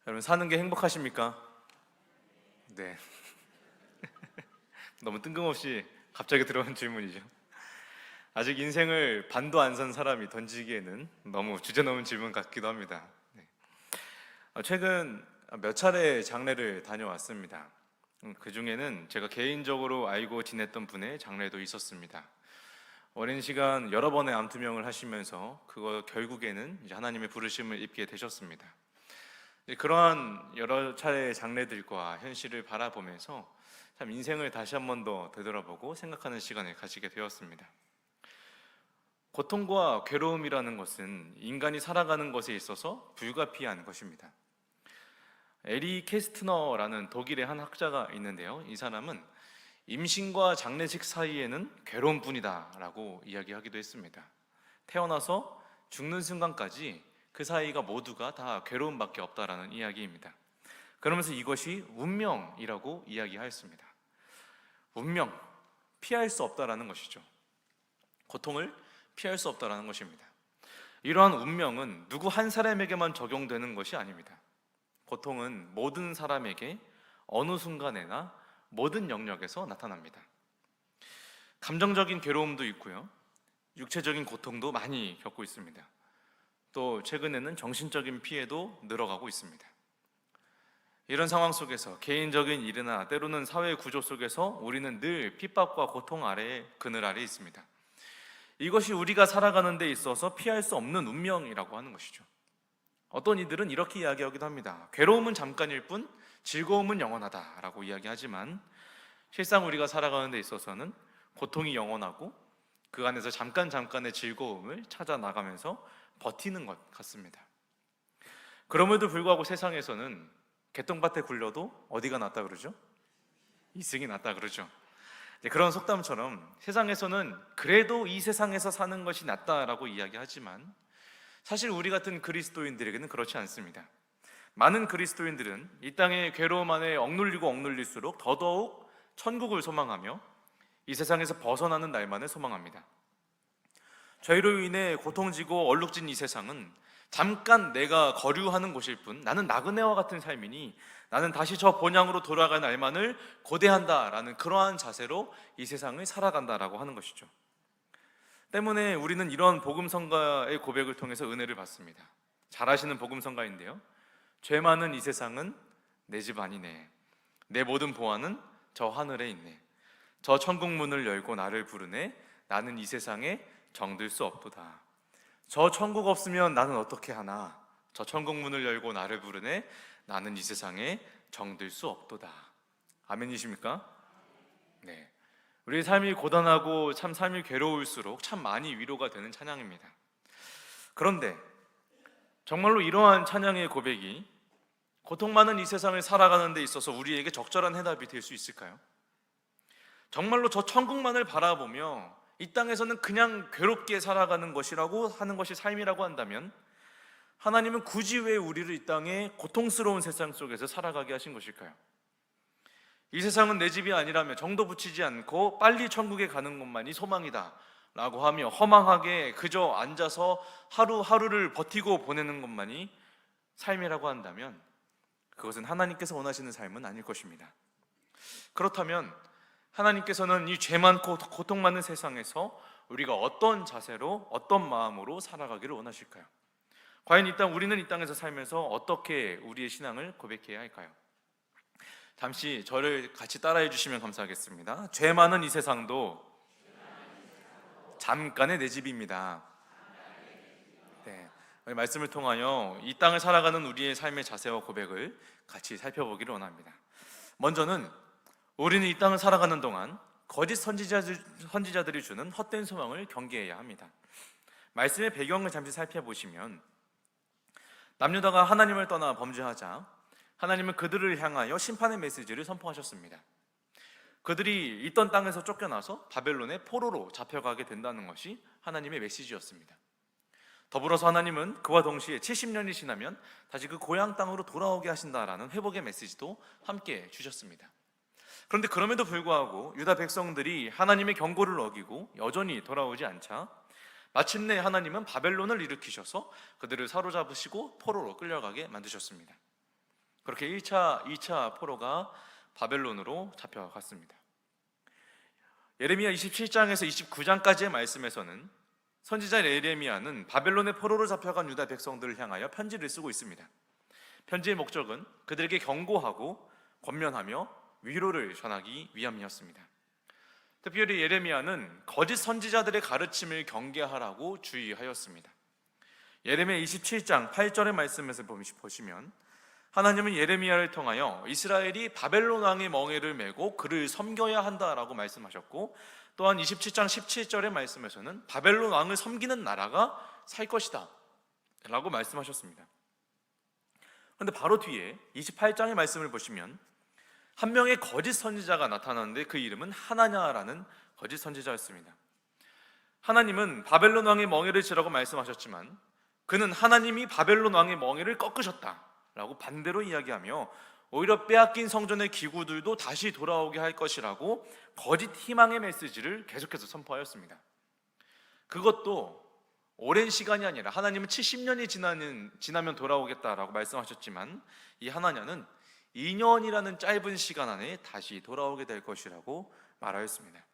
여러분 사는 게 행복하십니까? 네. 너무 뜬금없이 갑자기 들어온 질문이죠. 아직 인생을 반도 안 산 사람이 던지기에는 너무 주제넘은 질문 같기도 합니다. 네. 최근 몇 차례 장례를 다녀왔습니다. 그 중에는 제가 개인적으로 알고 지냈던 분의 장례도 있었습니다. 오랜 시간 여러 번의 암투명을 하시면서 그거 결국에는 이제 하나님의 부르심을 입게 되셨습니다. 그러한 여러 차례의 장례들과 현실을 바라보면서 참 인생을 다시 한 번 더 되돌아보고 생각하는 시간을 가지게 되었습니다. 고통과 괴로움이라는 것은 인간이 살아가는 것에 있어서 불가피한 것입니다. 에리 캐스트너라는 독일의 한 학자가 있는데요, 이 사람은 임신과 장례식 사이에는 괴로움뿐이다 라고 이야기하기도 했습니다. 태어나서 죽는 순간까지 그 사이가 모두가 다 괴로움밖에 없다라는 이야기입니다. 그러면서 이것이 운명이라고 이야기하였습니다. 운명, 피할 수 없다라는 것이죠. 고통을 피할 수 없다라는 것입니다. 이러한 운명은 누구 한 사람에게만 적용되는 것이 아닙니다. 고통은 모든 사람에게 어느 순간에나 모든 영역에서 나타납니다. 감정적인 괴로움도 있고요, 육체적인 고통도 많이 겪고 있습니다. 또 최근에는 정신적인 피해도 늘어가고 있습니다. 이런 상황 속에서 개인적인 일이나 때로는 사회 구조 속에서 우리는 늘 핍박과 고통 아래, 그늘 아래 있습니다. 이것이 우리가 살아가는 데 있어서 피할 수 없는 운명이라고 하는 것이죠. 어떤 이들은 이렇게 이야기하기도 합니다. 괴로움은 잠깐일 뿐 즐거움은 영원하다라고 이야기하지만 실상 우리가 살아가는 데 있어서는 고통이 영원하고 그 안에서 잠깐의 즐거움을 찾아 나가면서 버티는 것 같습니다. 그럼에도 불구하고 세상에서는 개똥밭에 굴려도 어디가 낫다 그러죠? 이승이 낫다 그러죠. 그런 속담처럼 세상에서는 그래도 이 세상에서 사는 것이 낫다라고 이야기하지만 사실 우리 같은 그리스도인들에게는 그렇지 않습니다. 많은 그리스도인들은 이 땅의 괴로움 안에 억눌릴수록 더더욱 천국을 소망하며 이 세상에서 벗어나는 날만을 소망합니다. 죄로 인해 고통지고 얼룩진 이 세상은 잠깐 내가 거류하는 곳일 뿐, 나는 나그네와 같은 삶이니 나는 다시 저 본향으로 돌아갈 날만을 고대한다라는 그러한 자세로 이 세상을 살아간다라고 하는 것이죠. 때문에 우리는 이런 복음성가의 고백을 통해서 은혜를 받습니다. 잘 아시는 복음성가인데요, 죄 많은 이 세상은 내 집 아니네, 내 모든 보안은 저 하늘에 있네, 저 천국 문을 열고 나를 부르네, 나는 이 세상에 정들 수 없도다. 저 천국 없으면 나는 어떻게 하나, 저 천국 문을 열고 나를 부르네, 나는 이 세상에 정들 수 없도다. 아멘이십니까? 네. 우리의 삶이 고단하고 참 삶이 괴로울수록 참 많이 위로가 되는 찬양입니다. 그런데 정말로 이러한 찬양의 고백이 고통 많은 이 세상을 살아가는 데 있어서 우리에게 적절한 해답이 될 수 있을까요? 정말로 저 천국만을 바라보며 이 땅에서는 그냥 괴롭게 살아가는 것이라고 하는 것이 삶이라고 한다면 하나님은 굳이 왜 우리를 이 땅에 고통스러운 세상 속에서 살아가게 하신 것일까요? 이 세상은 내 집이 아니라며 정도 붙이지 않고 빨리 천국에 가는 것만이 소망이다 라고 하며 허망하게 그저 앉아서 하루하루를 버티고 보내는 것만이 삶이라고 한다면 그것은 하나님께서 원하시는 삶은 아닐 것입니다. 그렇다면 하나님께서는 이 죄 많고 고통 많은 세상에서 우리가 어떤 자세로, 어떤 마음으로 살아가기를 원하실까요? 과연 우리는 이 땅에서 살면서 어떻게 우리의 신앙을 고백해야 할까요? 잠시 저를 같이 따라해 주시면 감사하겠습니다. 죄 많은 이 세상도 잠깐의 내 집입니다. 네, 말씀을 통하여 이 땅을 살아가는 우리의 삶의 자세와 고백을 같이 살펴보기를 원합니다. 먼저는 우리는 이 땅을 살아가는 동안 거짓 선지자들이 주는 헛된 소망을 경계해야 합니다. 말씀의 배경을 잠시 살펴보시면 남유다가 하나님을 떠나 범죄하자 하나님은 그들을 향하여 심판의 메시지를 선포하셨습니다. 그들이 있던 땅에서 쫓겨나서 바벨론의 포로로 잡혀가게 된다는 것이 하나님의 메시지였습니다. 더불어서 하나님은 그와 동시에 70년이 지나면 다시 그 고향 땅으로 돌아오게 하신다라는 회복의 메시지도 함께 주셨습니다. 그런데 그럼에도 불구하고 유다 백성들이 하나님의 경고를 어기고 여전히 돌아오지 않자 마침내 하나님은 바벨론을 일으키셔서 그들을 사로잡으시고 포로로 끌려가게 만드셨습니다. 그렇게 1차, 2차 포로가 바벨론으로 잡혀갔습니다. 예레미야 27장에서 29장까지의 말씀에서는 선지자 예레미야는 바벨론의 포로로 잡혀간 유다 백성들을 향하여 편지를 쓰고 있습니다. 편지의 목적은 그들에게 경고하고 권면하며 위로를 전하기 위함이었습니다. 특별히 예레미야는 거짓 선지자들의 가르침을 경계하라고 주의하였습니다. 예레미야 27장 8절의 말씀에서 보시면 하나님은 예레미야를 통하여 이스라엘이 바벨론 왕의 멍에를 메고 그를 섬겨야 한다라고 말씀하셨고, 또한 27장 17절의 말씀에서는 바벨론 왕을 섬기는 나라가 살 것이다 라고 말씀하셨습니다. 그런데 바로 뒤에 28장의 말씀을 보시면 한 명의 거짓 선지자가 나타나는데 그 이름은 하나냐라는 거짓 선지자였습니다. 하나님은 바벨론 왕의 멍에를 치라고 말씀하셨지만 그는 하나님이 바벨론 왕의 멍에를 꺾으셨다 라고 반대로 이야기하며 오히려 빼앗긴 성전의 기구들도 다시 돌아오게 할 것이라고 거짓 희망의 메시지를 계속해서 선포하였습니다. 그것도 오랜 시간이 아니라 하나님은 70년이 지나면 돌아오겠다라고 말씀하셨지만 이 하나냐는 2년이라는 짧은 시간 안에 다시 돌아오게 될 것이라고 말하였습니다.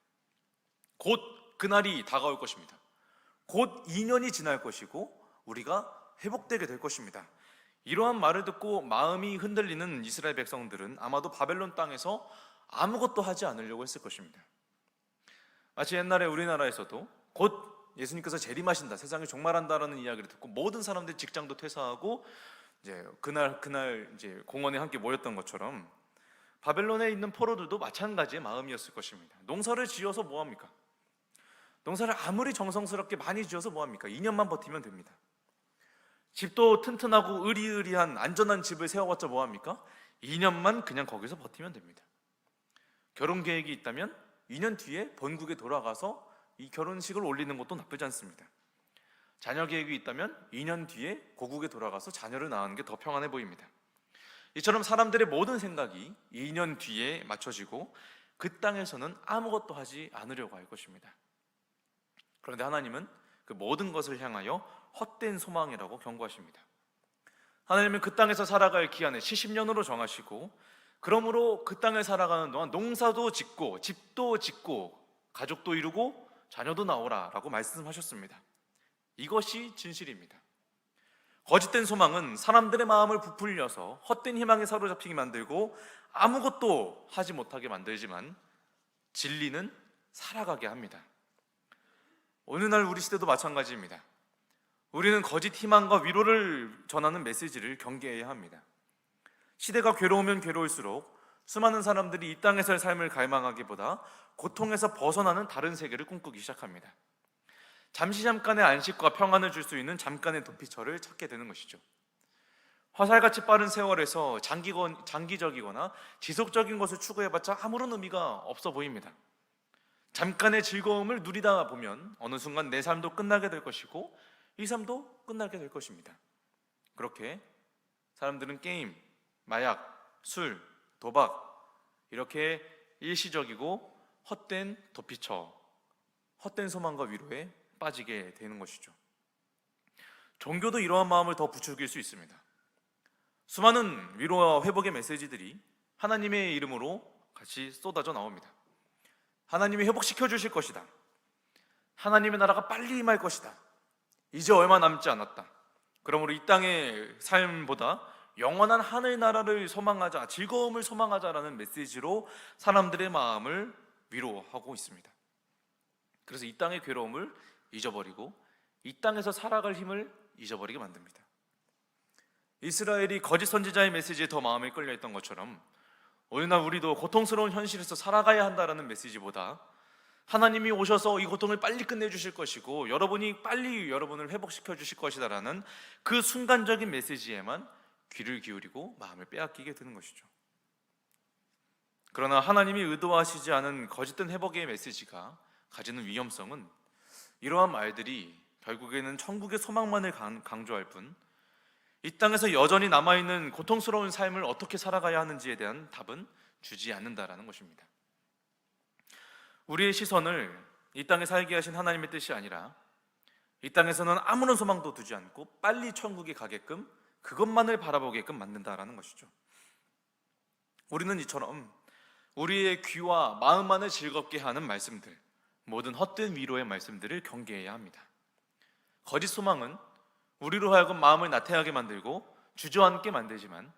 곧 그날이 다가올 것입니다. 곧 2년이 지날 것이고 우리가 회복되게 될 것입니다. 이러한 말을 듣고 마음이 흔들리는 이스라엘 백성들은 아마도 바벨론 땅에서 아무것도 하지 않으려고 했을 것입니다. 마치 옛날에 우리나라에서도 곧 예수님께서 재림하신다, 세상이 종말한다라는 이야기를 듣고 모든 사람들이 직장도 퇴사하고 이제 그날 이제 공원에 함께 모였던 것처럼 바벨론에 있는 포로들도 마찬가지의 마음이었을 것입니다. 농사를 지어서 뭐 합니까? 농사를 아무리 정성스럽게 많이 지어서 뭐 합니까? 2년만 버티면 됩니다. 집도 튼튼하고 으리으리한 안전한 집을 세워봤자 뭐 합니까? 2년만 그냥 거기서 버티면 됩니다. 결혼 계획이 있다면 2년 뒤에 본국에 돌아가서 이 결혼식을 올리는 것도 나쁘지 않습니다. 자녀 계획이 있다면 2년 뒤에 고국에 돌아가서 자녀를 낳는 게 더 평안해 보입니다. 이처럼 사람들의 모든 생각이 2년 뒤에 맞춰지고 그 땅에서는 아무것도 하지 않으려고 할 것입니다. 그런데 하나님은 그 모든 것을 향하여 헛된 소망이라고 경고하십니다. 하나님은 그 땅에서 살아갈 기한을 70년으로 정하시고, 그러므로 그 땅에 살아가는 동안 농사도 짓고 집도 짓고 가족도 이루고 자녀도 나오라라고 말씀하셨습니다. 이것이 진실입니다. 거짓된 소망은 사람들의 마음을 부풀려서 헛된 희망에 사로잡히게 만들고 아무것도 하지 못하게 만들지만 진리는 살아가게 합니다. 오늘날 우리 시대도 마찬가지입니다. 우리는 거짓 희망과 위로를 전하는 메시지를 경계해야 합니다. 시대가 괴로우면 괴로울수록 수많은 사람들이 이 땅에서의 삶을 갈망하기보다 고통에서 벗어나는 다른 세계를 꿈꾸기 시작합니다. 잠깐의 안식과 평안을 줄 수 있는 잠깐의 도피처를 찾게 되는 것이죠. 화살같이 빠른 세월에서 장기적이거나 지속적인 것을 추구해봤자 아무런 의미가 없어 보입니다. 잠깐의 즐거움을 누리다 보면 어느 순간 내 삶도 끝나게 될 것이고 이 삶도 끝나게 될 것입니다. 그렇게 사람들은 게임, 마약, 술, 도박 이렇게 일시적이고 헛된 도피처, 헛된 소망과 위로에 빠지게 되는 것이죠. 종교도 이러한 마음을 더 부추길 수 있습니다. 수많은 위로와 회복의 메시지들이 하나님의 이름으로 같이 쏟아져 나옵니다. 하나님이 회복시켜 주실 것이다. 하나님의 나라가 빨리 임할 것이다. 이제 얼마 남지 않았다. 그러므로 이 땅의 삶보다 영원한 하늘나라를 소망하자, 즐거움을 소망하자라는 메시지로 사람들의 마음을 위로하고 있습니다. 그래서 이 땅의 괴로움을 잊어버리고 이 땅에서 살아갈 힘을 잊어버리게 만듭니다. 이스라엘이 거짓 선지자의 메시지에 더 마음이 끌려있던 것처럼 오늘날 우리도 고통스러운 현실에서 살아가야 한다는 메시지보다 하나님이 오셔서 이 고통을 빨리 끝내주실 것이고 여러분이 빨리 여러분을 회복시켜 주실 것이다라는 그 순간적인 메시지에만 귀를 기울이고 마음을 빼앗기게 되는 것이죠. 그러나 하나님이 의도하시지 않은 거짓된 회복의 메시지가 가지는 위험성은 이러한 말들이 결국에는 천국의 소망만을 강조할 뿐 이 땅에서 여전히 남아있는 고통스러운 삶을 어떻게 살아가야 하는지에 대한 답은 주지 않는다라는 것입니다. 우리의 시선을 이 땅에 살게 하신 하나님의 뜻이 아니라 이 땅에서는 아무런 소망도 두지 않고 빨리 천국에 가게끔 그것만을 바라보게끔 만든다라는 것이죠. 우리는 이처럼 우리의 귀와 마음만을 즐겁게 하는 말씀들, 모든 헛된 위로의 말씀들을 경계해야 합니다. 거짓 소망은 우리로 하여금 마음을 나태하게 만들고 주저앉게 만들지만,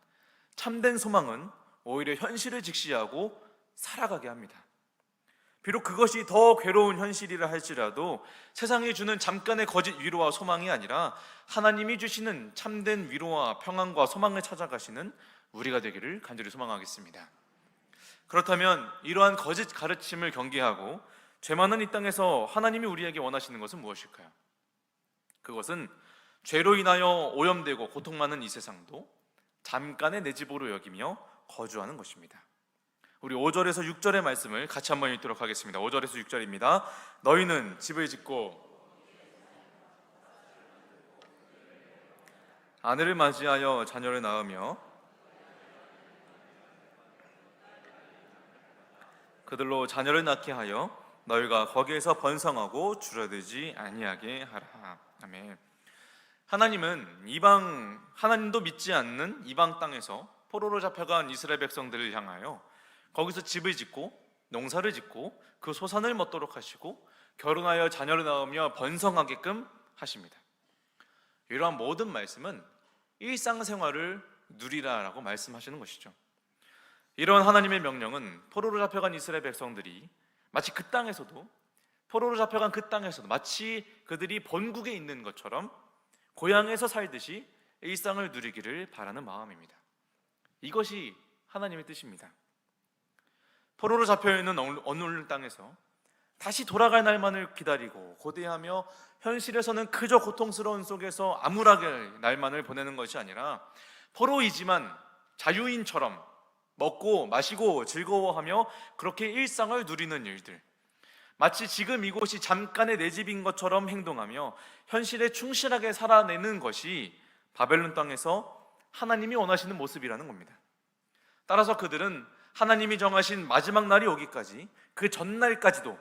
참된 소망은 오히려 현실을 직시하고 살아가게 합니다. 비록 그것이 더 괴로운 현실이라 할지라도 세상이 주는 잠깐의 거짓 위로와 소망이 아니라 하나님이 주시는 참된 위로와 평안과 소망을 찾아가시는 우리가 되기를 간절히 소망하겠습니다. 그렇다면 이러한 거짓 가르침을 경계하고 죄 많은 이 땅에서 하나님이 우리에게 원하시는 것은 무엇일까요? 그것은 죄로 인하여 오염되고 고통 많은 이 세상도 잠깐의 내 집으로 여기며 거주하는 것입니다. 우리 5절에서 6절의 말씀을 같이 한번 읽도록 하겠습니다. 5절에서 6절입니다. 너희는 집을 짓고 아내를 맞이하여 자녀를 낳으며 그들로 자녀를 낳게 하여 너희가 거기에서 번성하고 줄어들지 아니하게 하라. 아멘. 하나님도 믿지 않는 이방 땅에서 포로로 잡혀간 이스라엘 백성들을 향하여 거기서 집을 짓고 농사를 짓고 그 소산을 먹도록 하시고 결혼하여 자녀를 낳으며 번성하게끔 하십니다. 이러한 모든 말씀은 일상생활을 누리라라고 말씀하시는 것이죠. 이런 하나님의 명령은 포로로 잡혀간 이스라엘 백성들이 마치 포로로 잡혀간 그 땅에서도 마치 그들이 본국에 있는 것처럼 고향에서 살듯이 일상을 누리기를 바라는 마음입니다. 이것이 하나님의 뜻입니다. 포로로 잡혀있는 어느 땅에서 다시 돌아갈 날만을 기다리고 고대하며 현실에서는 그저 고통스러운 속에서 암울하게 날만을 보내는 것이 아니라 포로이지만 자유인처럼 먹고 마시고 즐거워하며 그렇게 일상을 누리는 일들, 마치 지금 이곳이 잠깐의 내 집인 것처럼 행동하며 현실에 충실하게 살아내는 것이 바벨론 땅에서 하나님이 원하시는 모습이라는 겁니다. 따라서 그들은 하나님이 정하신 마지막 날이 오기까지 그 전날까지도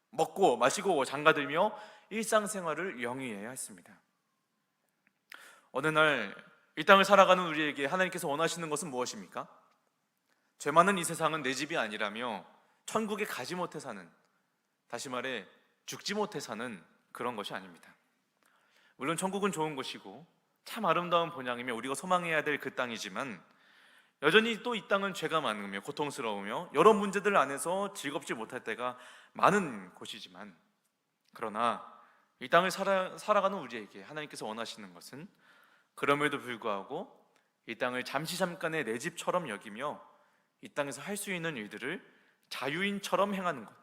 먹고 마시고 장가들며 일상생활을 영위해야 했습니다. 어느 날 이 땅을 살아가는 우리에게 하나님께서 원하시는 것은 무엇입니까? 죄 많은 이 세상은 내 집이 아니라며 천국에 가지 못해 사는, 다시 말해 죽지 못해 사는 그런 것이 아닙니다. 물론 천국은 좋은 곳이고 참 아름다운 본향이며 우리가 소망해야 될 그 땅이지만, 여전히 또 이 땅은 죄가 많으며 고통스러우며 여러 문제들 안에서 즐겁지 못할 때가 많은 곳이지만, 그러나 이 땅을 살아가는 우리에게 하나님께서 원하시는 것은 그럼에도 불구하고 이 땅을 잠깐의 내 집처럼 여기며 이 땅에서 할 수 있는 일들을 자유인처럼 행하는 것,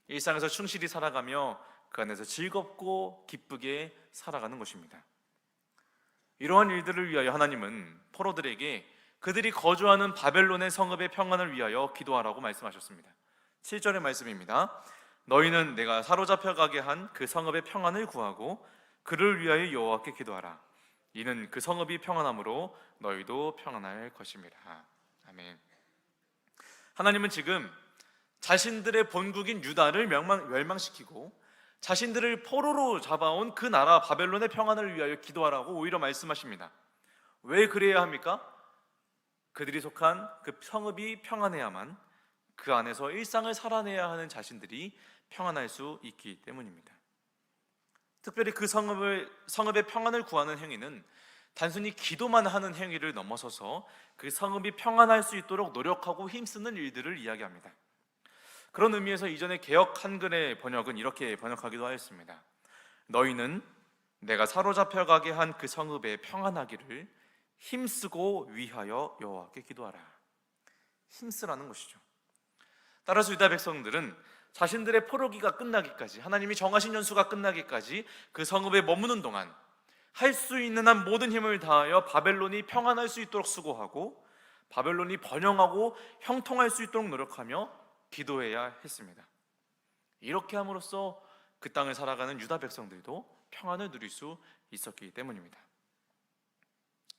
일상에서 충실히 살아가며 그 안에서 즐겁고 기쁘게 살아가는 것입니다. 이러한 일들을 위하여 하나님은 포로들에게 그들이 거주하는 바벨론의 성읍의 평안을 위하여 기도하라고 말씀하셨습니다. 7절의 말씀입니다. 너희는 내가 사로잡혀 가게 한 그 성읍의 평안을 구하고 그를 위하여 여호와께 기도하라. 이는 그 성읍이 평안함으로 너희도 평안할 것입니다. 아멘. 하나님은 지금 자신들의 본국인 유다를 멸망시키고 자신들을 포로로 잡아온 그 나라 바벨론의 평안을 위하여 기도하라고 오히려 말씀하십니다. 왜 그래야 합니까? 그들이 속한 그 성읍이 평안해야만 그 안에서 일상을 살아내야 하는 자신들이 평안할 수 있기 때문입니다. 특별히 그 성읍의 평안을 구하는 행위는 단순히 기도만 하는 행위를 넘어서서 그 성읍이 평안할 수 있도록 노력하고 힘쓰는 일들을 이야기합니다. 그런 의미에서 이전에 개역 한글의 번역은 이렇게 번역하기도 하였습니다. 너희는 내가 사로잡혀 가게 한 그 성읍에 평안하기를 힘쓰고 위하여 여호와께 기도하라. 힘쓰라는 것이죠. 따라서 유다 백성들은 자신들의 포로기가 끝나기까지, 하나님이 정하신 연수가 끝나기까지 그 성읍에 머무는 동안 할 수 있는 한 모든 힘을 다하여 바벨론이 평안할 수 있도록 수고하고 바벨론이 번영하고 형통할 수 있도록 노력하며 기도해야 했습니다. 이렇게 함으로써 그 땅을 살아가는 유다 백성들도 평안을 누릴 수 있었기 때문입니다.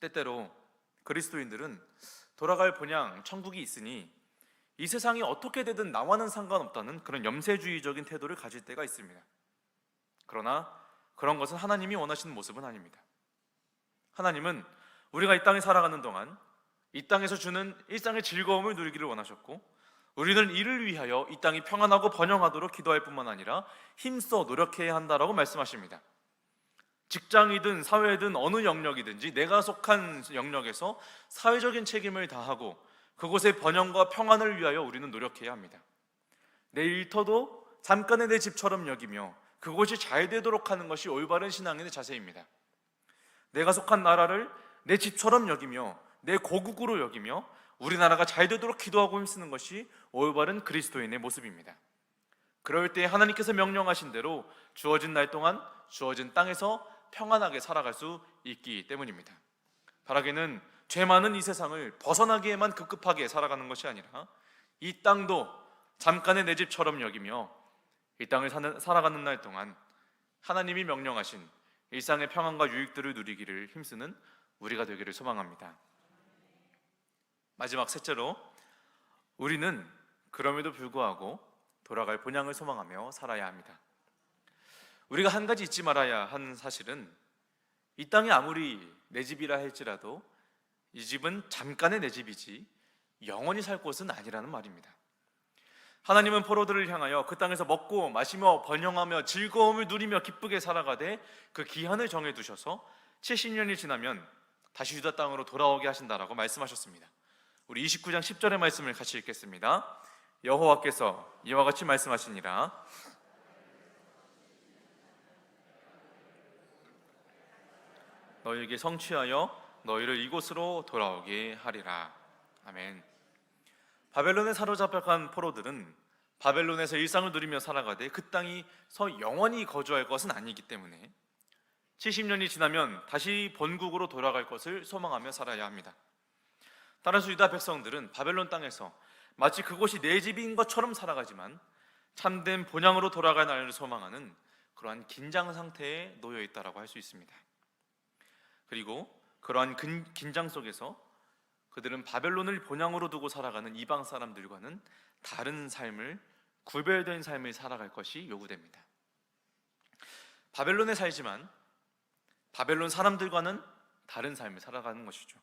때때로 그리스도인들은 돌아갈 본향 천국이 있으니 이 세상이 어떻게 되든 나와는 상관없다는 그런 염세주의적인 태도를 가질 때가 있습니다. 그러나 그런 것은 하나님이 원하시는 모습은 아닙니다. 하나님은 우리가 이 땅에 살아가는 동안 이 땅에서 주는 일상의 즐거움을 누리기를 원하셨고, 우리는 이를 위하여 이 땅이 평안하고 번영하도록 기도할 뿐만 아니라 힘써 노력해야 한다라고 말씀하십니다. 직장이든 사회든 어느 영역이든지 내가 속한 영역에서 사회적인 책임을 다하고 그곳의 번영과 평안을 위하여 우리는 노력해야 합니다. 내 일터도 잠깐의 내 집처럼 여기며 그곳이 잘 되도록 하는 것이 올바른 신앙인의 자세입니다. 내가 속한 나라를 내 집처럼 여기며 내 고국으로 여기며 우리나라가 잘 되도록 기도하고 힘쓰는 것이 올바른 그리스도인의 모습입니다. 그럴 때 하나님께서 명령하신 대로 주어진 날 동안 주어진 땅에서 평안하게 살아갈 수 있기 때문입니다. 바라기는 죄 많은 이 세상을 벗어나기에만 급급하게 살아가는 것이 아니라 이 땅도 잠깐의 내 집처럼 여기며 이 땅을 살아가는 날 동안 하나님이 명령하신 일상의 평안과 유익들을 누리기를 힘쓰는 우리가 되기를 소망합니다. 마지막 셋째로, 우리는 그럼에도 불구하고 돌아갈 본향을 소망하며 살아야 합니다. 우리가 한 가지 잊지 말아야 하는 사실은 이 땅이 아무리 내 집이라 할지라도 이 집은 잠깐의 내 집이지 영원히 살 곳은 아니라는 말입니다. 하나님은 포로들을 향하여 그 땅에서 먹고 마시며 번영하며 즐거움을 누리며 기쁘게 살아가되 그 기한을 정해두셔서 70년이 지나면 다시 유다 땅으로 돌아오게 하신다라고 말씀하셨습니다. 우리 29장 10절의 말씀을 같이 읽겠습니다. 여호와께서 이와 같이 말씀하시니라. 너희에게 성취하여 너희를 이곳으로 돌아오게 하리라. 아멘. 바벨론에 사로잡혀간 포로들은 바벨론에서 일상을 누리며 살아가되 그 땅이서 영원히 거주할 것은 아니기 때문에 70년이 지나면 다시 본국으로 돌아갈 것을 소망하며 살아야 합니다. 따라서 유다 백성들은 바벨론 땅에서 마치 그곳이 내 집인 것처럼 살아가지만 참된 본향으로 돌아갈 날을 소망하는 그러한 긴장 상태에 놓여 있다라고 할 수 있습니다. 그리고 그러한 긴장 속에서 그들은 바벨론을 본향으로 두고 살아가는 이방 사람들과는 다른 삶을, 구별된 삶을 살아갈 것이 요구됩니다. 바벨론에 살지만 바벨론 사람들과는 다른 삶을 살아가는 것이죠.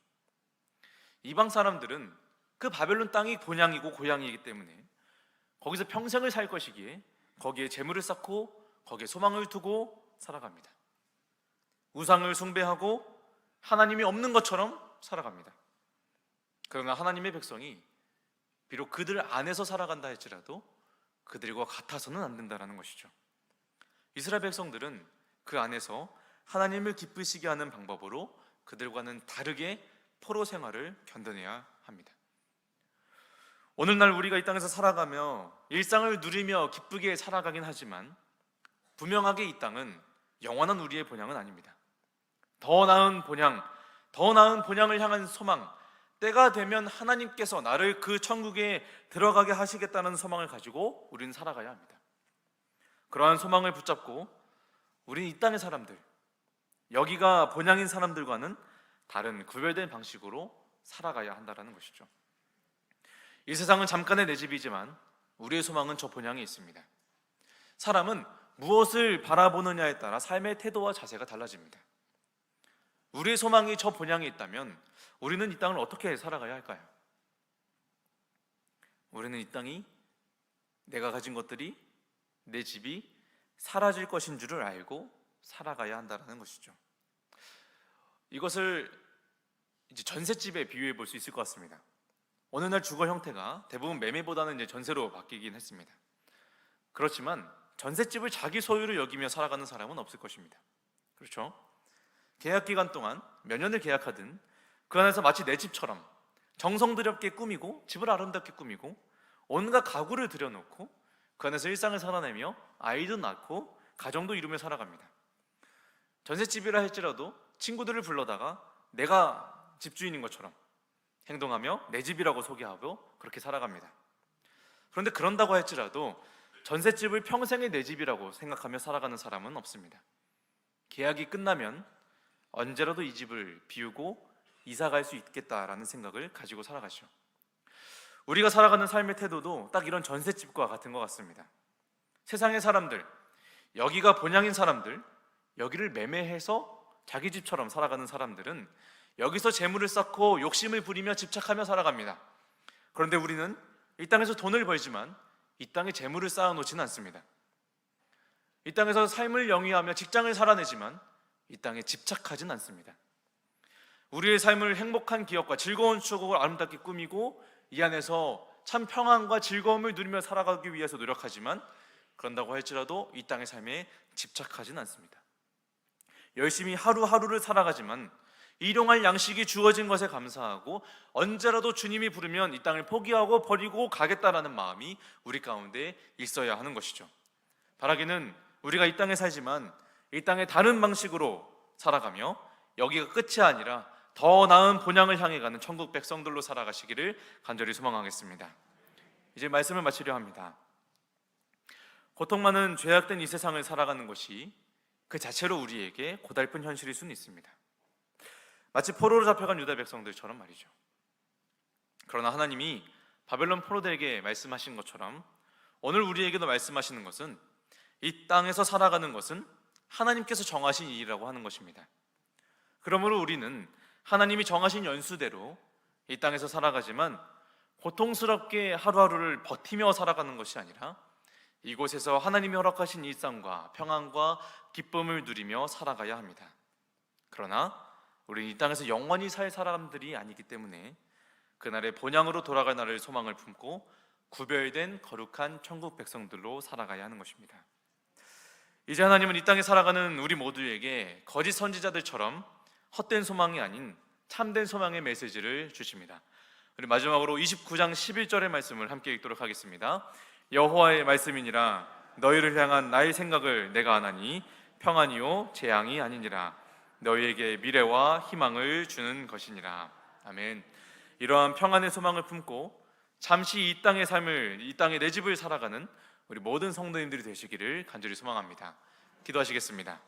이방 사람들은 그 바벨론 땅이 본향이고 고향이기 때문에 거기서 평생을 살 것이기에 거기에 재물을 쌓고 거기에 소망을 두고 살아갑니다. 우상을 숭배하고 하나님이 없는 것처럼 살아갑니다. 그러나 하나님의 백성이 비록 그들 안에서 살아간다 할지라도 그들과 같아서는 안 된다는 것이죠. 이스라엘 백성들은 그 안에서 하나님을 기쁘시게 하는 방법으로 그들과는 다르게 포로 생활을 견뎌내야 합니다. 오늘날 우리가 이 땅에서 살아가며 일상을 누리며 기쁘게 살아가긴 하지만 분명하게 이 땅은 영원한 우리의 본향은 아닙니다. 더 나은 본향을 향한 소망, 때가 되면 하나님께서 나를 그 천국에 들어가게 하시겠다는 소망을 가지고 우리는 살아가야 합니다. 그러한 소망을 붙잡고 우리는 이 땅의 사람들, 여기가 본향인 사람들과는 다른 구별된 방식으로 살아가야 한다는 것이죠. 이 세상은 잠깐의 내 집이지만 우리의 소망은 저 본향에 있습니다. 사람은 무엇을 바라보느냐에 따라 삶의 태도와 자세가 달라집니다. 우리의 소망이 저 본향에 있다면 우리는 이 땅을 어떻게 살아가야 할까요? 우리는 이 땅이, 내가 가진 것들이, 내 집이 사라질 것인 줄을 알고 살아가야 한다는 것이죠. 이것을 이제 전셋집에 비유해 볼 수 있을 것 같습니다. 어느 날 주거 형태가 대부분 매매보다는 이제 전세로 바뀌긴 했습니다. 그렇지만 전셋집을 자기 소유로 여기며 살아가는 사람은 없을 것입니다. 그렇죠? 계약 기간 동안 몇 년을 계약하든 그 안에서 마치 내 집처럼 정성스럽게 꾸미고 집을 아름답게 꾸미고 온갖 가구를 들여놓고 그 안에서 일상을 살아내며 아이도 낳고 가정도 이루며 살아갑니다. 전셋집이라 할지라도 친구들을 불러다가 내가 집주인인 것처럼 행동하며 내 집이라고 소개하고 그렇게 살아갑니다. 그런데 그런다고 할지라도 전셋집을 평생의 내 집이라고 생각하며 살아가는 사람은 없습니다. 계약이 끝나면 언제라도 이 집을 비우고 이사 갈 수 있겠다라는 생각을 가지고 살아가죠. 우리가 살아가는 삶의 태도도 딱 이런 전셋집과 같은 것 같습니다. 세상의 사람들, 여기가 본향인 사람들, 여기를 매매해서 자기 집처럼 살아가는 사람들은 여기서 재물을 쌓고 욕심을 부리며 집착하며 살아갑니다. 그런데 우리는 이 땅에서 돈을 벌지만 이 땅에 재물을 쌓아놓지는 않습니다. 이 땅에서 삶을 영위하며 직장을 살아내지만 이 땅에 집착하진 않습니다. 우리의 삶을 행복한 기업과 즐거운 추억으로 아름답게 꾸미고 이 안에서 참 평안과 즐거움을 누리며 살아가기 위해서 노력하지만 그런다고 할지라도 이 땅의 삶에 집착하진 않습니다. 열심히 하루하루를 살아가지만 일용할 양식이 주어진 것에 감사하고 언제라도 주님이 부르면 이 땅을 포기하고 버리고 가겠다라는 마음이 우리 가운데 있어야 하는 것이죠. 바라기는 우리가 이 땅에 살지만 이 땅의 다른 방식으로 살아가며 여기가 끝이 아니라 더 나은 본향을 향해 가는 천국 백성들로 살아가시기를 간절히 소망하겠습니다. 이제 말씀을 마치려 합니다. 고통 많은 죄악된 이 세상을 살아가는 것이 그 자체로 우리에게 고달픈 현실일 수는 있습니다. 마치 포로로 잡혀간 유다 백성들처럼 말이죠. 그러나 하나님이 바벨론 포로들에게 말씀하신 것처럼 오늘 우리에게도 말씀하시는 것은 이 땅에서 살아가는 것은 하나님께서 정하신 일이라고 하는 것입니다. 그러므로 우리는 하나님이 정하신 연수대로 이 땅에서 살아가지만 고통스럽게 하루하루를 버티며 살아가는 것이 아니라 이곳에서 하나님이 허락하신 일상과 평안과 기쁨을 누리며 살아가야 합니다. 그러나 우리는 이 땅에서 영원히 살 사람들이 아니기 때문에 그날의 본향으로 돌아갈 날을 소망을 품고 구별된 거룩한 천국 백성들로 살아가야 하는 것입니다. 이제 하나님은 이 땅에 살아가는 우리 모두에게 거짓 선지자들처럼 헛된 소망이 아닌 참된 소망의 메시지를 주십니다. 우리 마지막으로 29장 11절의 말씀을 함께 읽도록 하겠습니다. 여호와의 말씀이니라 너희를 향한 나의 생각을 내가 아나니 평안이요 재앙이 아니니라 너희에게 미래와 희망을 주는 것이니라. 아멘. 이러한 평안의 소망을 품고 잠시 이 땅의 삶을, 이 땅의 내 집을 살아가는 우리 모든 성도님들이 되시기를 간절히 소망합니다. 기도하시겠습니다.